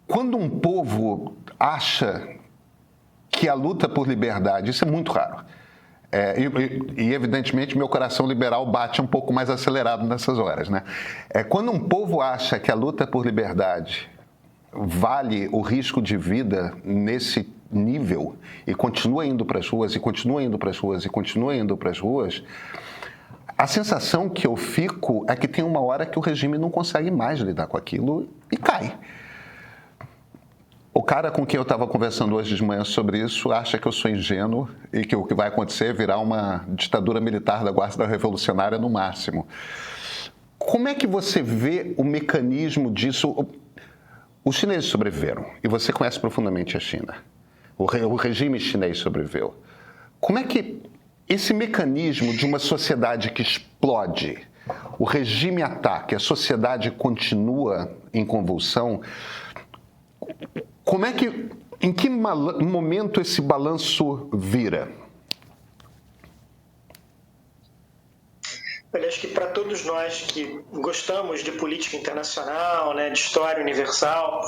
Quando um povo acha que a luta por liberdade, isso é muito raro, evidentemente meu coração liberal bate um pouco mais acelerado nessas horas, né? Quando um povo acha que a luta por liberdade vale o risco de vida nesse nível e continua indo para as ruas, e continua indo para as ruas, e continua indo para as ruas, a sensação que eu fico é que tem uma hora que o regime não consegue mais lidar com aquilo e cai. O cara com quem eu estava conversando hoje de manhã sobre isso acha que eu sou ingênuo e que o que vai acontecer é virar uma ditadura militar da Guarda Revolucionária no máximo. Como é que você vê o mecanismo disso? Os chineses sobreviveram, e você conhece profundamente a China. O regime chinês sobreviveu. Como é que esse mecanismo de uma sociedade que explode, o regime ataca, a sociedade continua em convulsão, em que momento esse balanço vira? Olha, acho que para todos nós que gostamos de política internacional, né, de história universal,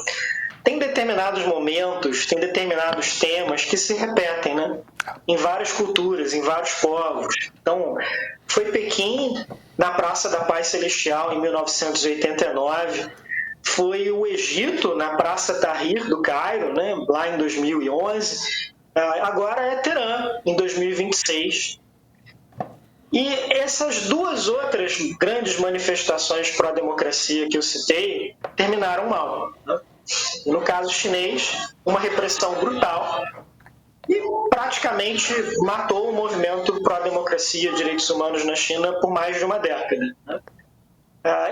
tem determinados momentos, tem determinados temas que se repetem, né, em várias culturas, em vários povos. Então, foi Pequim, na Praça da Paz Celestial, em 1989, foi o Egito, na Praça Tahrir do Cairo, né, lá em 2011, agora é Teherã, em 2026. E essas duas outras grandes manifestações pró-democracia que eu citei terminaram mal, né? No caso chinês, uma repressão brutal e praticamente matou o movimento pró-democracia e direitos humanos na China por mais de uma década, né?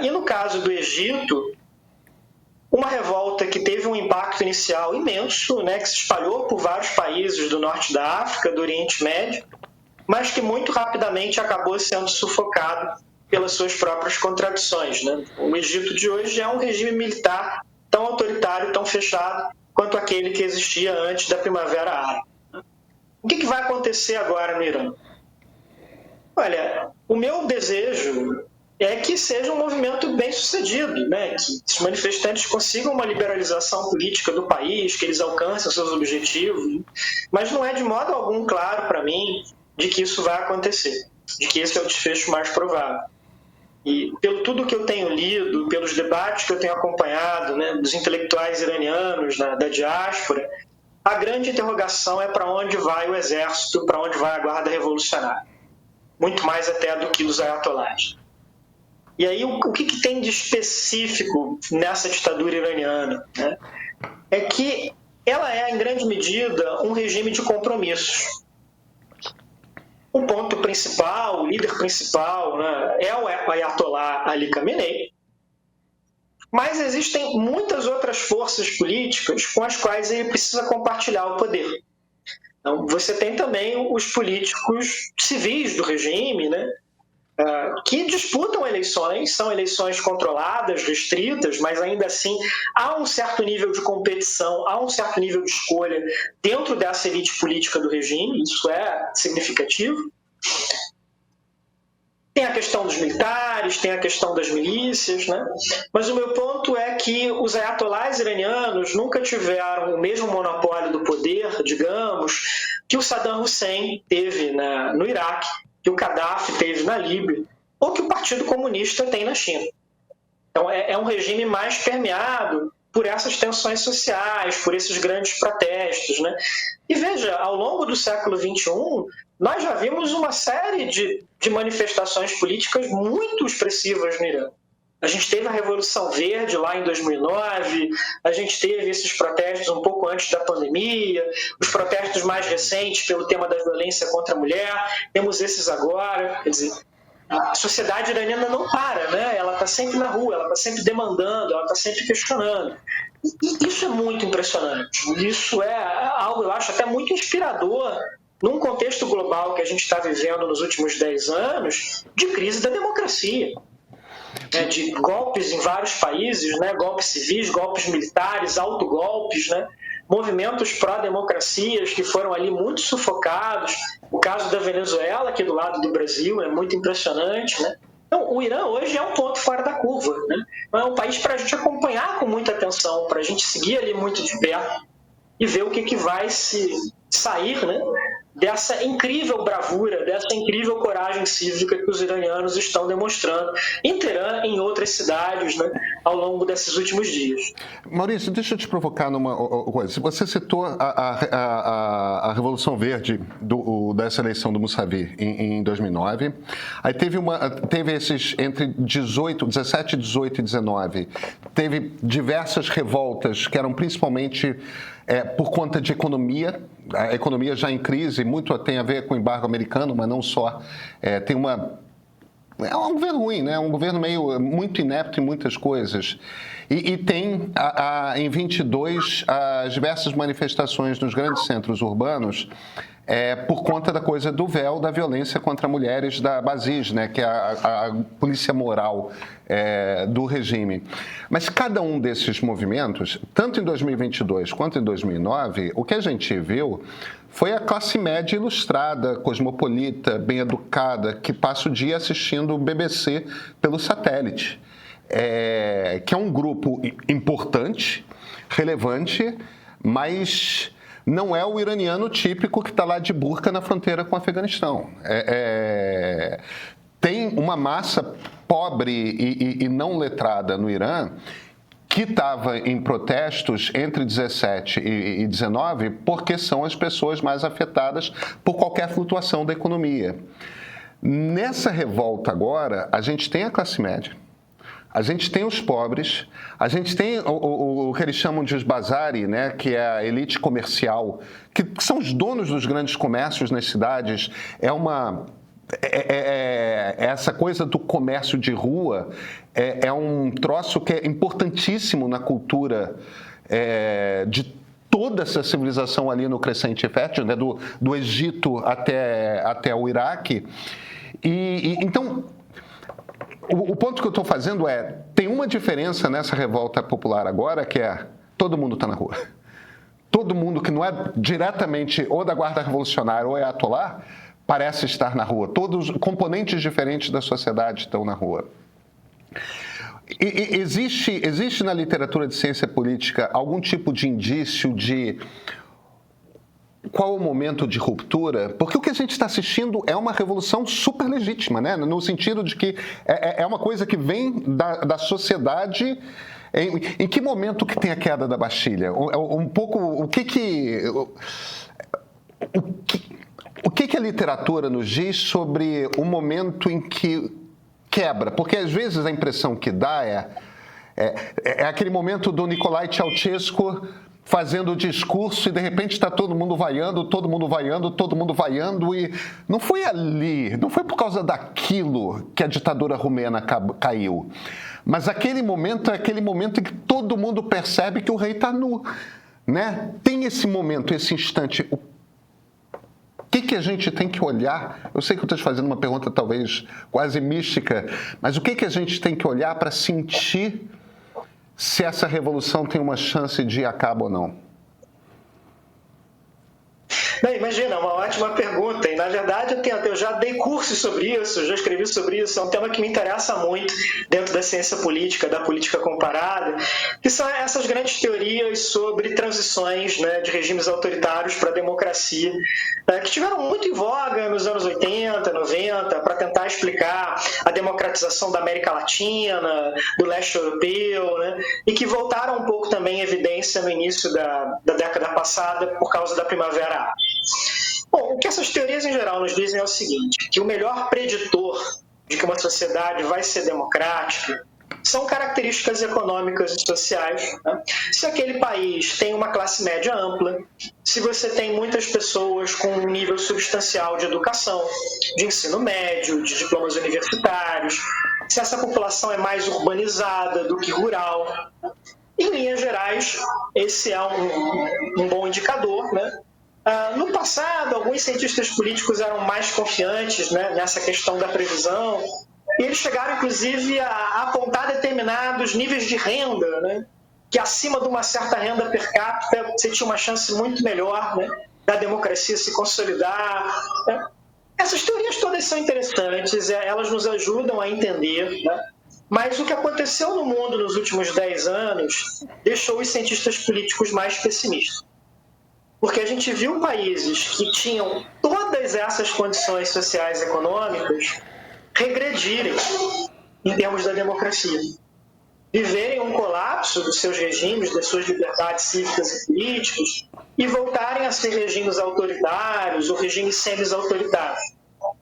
E no caso do Egito, uma revolta que teve um impacto inicial imenso, né, que se espalhou por vários países do norte da África, do Oriente Médio, mas que muito rapidamente acabou sendo sufocado pelas suas próprias contradições, né? O Egito de hoje é um regime militar tão autoritário, tão fechado, quanto aquele que existia antes da Primavera Árabe. O que vai acontecer agora no Irã? Olha, o meu desejo é que seja um movimento bem sucedido, né? Que os manifestantes consigam uma liberalização política do país, que eles alcancem os seus objetivos, mas não é de modo algum claro para mim de que isso vai acontecer, de que esse é o desfecho mais provável. E pelo tudo que eu tenho lido, pelos debates que eu tenho acompanhado, né, dos intelectuais iranianos, da diáspora, a grande interrogação é para onde vai o exército, para onde vai a Guarda Revolucionária. Muito mais até do que dos ayatolás. E aí, o que tem de específico nessa ditadura iraniana, né? É que ela é, em grande medida, um regime de compromissos. O ponto principal, o líder principal, né, é o Ayatollah Ali Khamenei, mas existem muitas outras forças políticas com as quais ele precisa compartilhar o poder. Então, você tem também os políticos civis do regime, né, que disputam eleições, são eleições controladas, restritas, mas ainda assim há um certo nível de competição, há um certo nível de escolha dentro dessa elite política do regime, isso é significativo. Tem a questão dos militares, tem a questão das milícias, né? Mas o meu ponto é que os ayatolás iranianos nunca tiveram o mesmo monopólio do poder, digamos, que o Saddam Hussein teve no Iraque, que o Gaddafi teve na Líbia, ou que o Partido Comunista tem na China. Então, é um regime mais permeado por essas tensões sociais, por esses grandes protestos, né? E veja, ao longo do século XXI, nós já vimos uma série de manifestações políticas muito expressivas no Irã. A gente teve a Revolução Verde lá em 2009, a gente teve esses protestos um pouco antes da pandemia, os protestos mais recentes pelo tema da violência contra a mulher, temos esses agora. Quer dizer, a sociedade iraniana não para, né? Ela está sempre na rua, ela está sempre demandando, ela está sempre questionando. E isso é muito impressionante. Isso é algo, eu acho, até muito inspirador num contexto global que a gente está vivendo nos últimos 10 anos de crise da democracia. De golpes em vários países, né? Golpes civis, golpes militares, autogolpes, né? Movimentos pró-democracias que foram ali muito sufocados. O caso da Venezuela, aqui do lado do Brasil, é muito impressionante, né? Então, o Irã hoje é um ponto fora da curva, né? É um país para a gente acompanhar com muita atenção, para a gente seguir ali muito de perto e ver o que vai sair, né, dessa incrível bravura, dessa incrível coragem cívica que os iranianos estão demonstrando em Teherã e em outras cidades, né, ao longo desses últimos dias. Maurício, deixa eu te provocar numa coisa. Você citou a Revolução Verde dessa eleição do Mousavi em 2009. Aí teve esses entre 17, 18 e 19. Teve diversas revoltas que eram principalmente por conta de economia. A economia já em crise, muito tem a ver com o embargo americano, mas não só. É um governo ruim, né? Um governo muito inepto em muitas coisas. E tem, em 22, as diversas manifestações nos grandes centros urbanos por conta da coisa do véu, da violência contra mulheres da Basij, né? Que é a polícia moral do regime. Mas cada um desses movimentos, tanto em 2022 quanto em 2009, o que a gente viu foi a classe média ilustrada, cosmopolita, bem educada, que passa o dia assistindo o BBC pelo satélite, que é um grupo importante, relevante, mas não é o iraniano típico que está lá de burca na fronteira com o Afeganistão. Tem uma massa pobre e não letrada no Irã que estava em protestos entre 17 e 19 porque são as pessoas mais afetadas por qualquer flutuação da economia. Nessa revolta agora, a gente tem a classe média, a gente tem os pobres, a gente tem o que eles chamam de os bazari, né, que é a elite comercial, que são os donos dos grandes comércios nas cidades. Essa coisa do comércio de rua é um troço que é importantíssimo na cultura de toda essa civilização ali no Crescente Fértil, né, do Egito até o Iraque. Então, o ponto que eu estou fazendo tem uma diferença nessa revolta popular agora, que todo mundo está na rua. Todo mundo que não é diretamente ou da Guarda Revolucionária ou Ayatollah parece estar na rua. Todos os componentes diferentes da sociedade estão na rua. Existe na literatura de ciência política algum tipo de indício de qual o momento de ruptura? Porque o que a gente está assistindo é uma revolução super legítima, né? No sentido de que é uma coisa que vem da sociedade. Em que momento que tem a queda da Bastilha? Um pouco o que a literatura nos diz sobre o momento em que quebra? Porque às vezes a impressão que dá é aquele momento do Nicolae Ceausescu fazendo o discurso e de repente está todo mundo vaiando, e não foi ali, não foi por causa daquilo que a ditadura romena caiu, mas aquele momento é aquele momento em que todo mundo percebe que o rei está nu, né? Tem esse momento, esse instante. O que a gente tem que olhar? Eu sei que eu estou te fazendo uma pergunta talvez quase mística, mas o que a gente tem que olhar para sentir se essa revolução tem uma chance de ir a cabo ou não? Não, imagina, uma ótima pergunta. E, na verdade, eu já dei cursos sobre isso, já escrevi sobre isso. É um tema que me interessa muito dentro da ciência política, da política comparada, que são essas grandes teorias sobre transições, né, de regimes autoritários para a democracia, que tiveram muito em voga nos anos 80, 90, para tentar explicar a democratização da América Latina, do leste europeu, né, e que voltaram um pouco também em evidência no início da década passada por causa da Primavera Árabe. Bom, o que essas teorias em geral nos dizem é o seguinte, que o melhor preditor de que uma sociedade vai ser democrática são características econômicas e sociais, né? Se aquele país tem uma classe média ampla, se você tem muitas pessoas com um nível substancial de educação, de ensino médio, de diplomas universitários, se essa população é mais urbanizada do que rural. Em linhas gerais, esse é um bom indicador, né? No passado, alguns cientistas políticos eram mais confiantes, né, nessa questão da previsão, e eles chegaram, inclusive, a apontar determinados níveis de renda, né, que acima de uma certa renda per capita você tinha uma chance muito melhor, né, da democracia se consolidar, né? Essas teorias todas são interessantes, elas nos ajudam a entender, né? Mas o que aconteceu no mundo nos últimos 10 anos deixou os cientistas políticos mais pessimistas. Porque a gente viu países que tinham todas essas condições sociais e econômicas regredirem em termos da democracia. Viverem um colapso dos seus regimes, das suas liberdades cívicas e políticas e voltarem a ser regimes autoritários ou regimes semi-autoritários.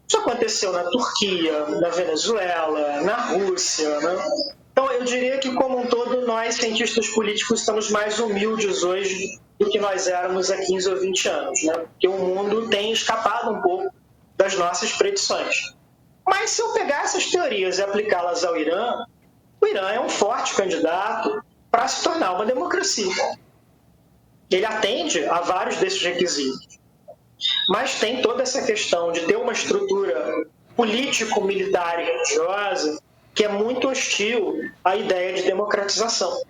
Isso aconteceu na Turquia, na Venezuela, na Rússia, né? Então, eu diria que, como um todo, nós, cientistas políticos, estamos mais humildes hoje do que nós éramos há 15 ou 20 anos, né? Porque o mundo tem escapado um pouco das nossas predições. Mas, se eu pegar essas teorias e aplicá-las ao Irã, o Irã é um forte candidato para se tornar uma democracia. Ele atende a vários desses requisitos. Mas tem toda essa questão de ter uma estrutura político-militar e religiosa que é muito hostil à ideia de democratização,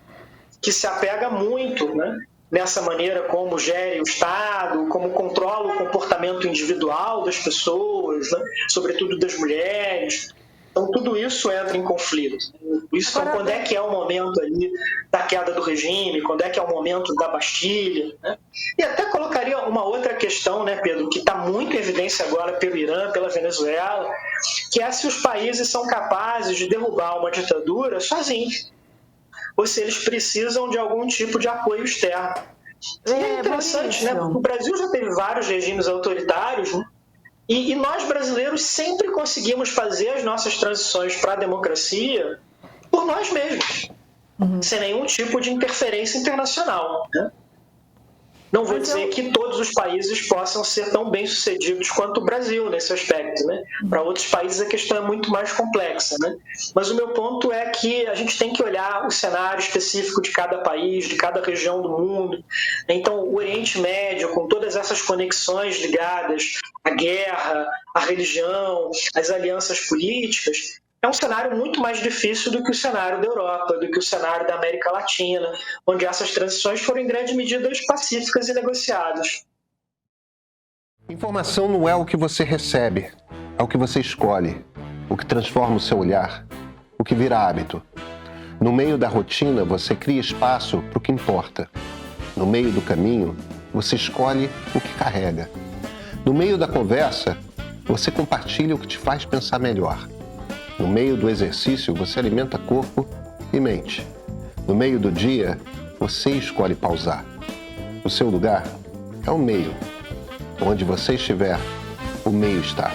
que se apega muito, né, nessa maneira como gere o Estado, como controla o comportamento individual das pessoas, né, sobretudo das mulheres. Então, tudo isso entra em conflito. Isso, então, quando é que é o momento ali da queda do regime, quando é que é o momento da Bastilha, né? E até colocaria uma outra questão, né, Pedro, que está muito em evidência agora pelo Irã, pela Venezuela, que é se os países são capazes de derrubar uma ditadura sozinhos, ou se eles precisam de algum tipo de apoio externo. E é interessante, né? O Brasil já teve vários regimes autoritários, né? E nós, brasileiros, sempre conseguimos fazer as nossas transições para a democracia por nós mesmos, sem nenhum tipo de interferência internacional, né? Não vou dizer que todos os países possam ser tão bem-sucedidos quanto o Brasil nesse aspecto, né? Para outros países a questão é muito mais complexa, né? Mas o meu ponto é que a gente tem que olhar o cenário específico de cada país, de cada região do mundo. Então, o Oriente Médio, com todas essas conexões ligadas à guerra, à religião, às alianças políticas, é um cenário muito mais difícil do que o cenário da Europa, do que o cenário da América Latina, onde essas transições foram em grande medida pacíficas e negociadas. Informação não é o que você recebe, é o que você escolhe, o que transforma o seu olhar, o que vira hábito. No meio da rotina, você cria espaço para o que importa. No meio do caminho, você escolhe o que carrega. No meio da conversa, você compartilha o que te faz pensar melhor. No meio do exercício, você alimenta corpo e mente. No meio do dia, você escolhe pausar. O seu lugar é o meio. Onde você estiver, o meio está.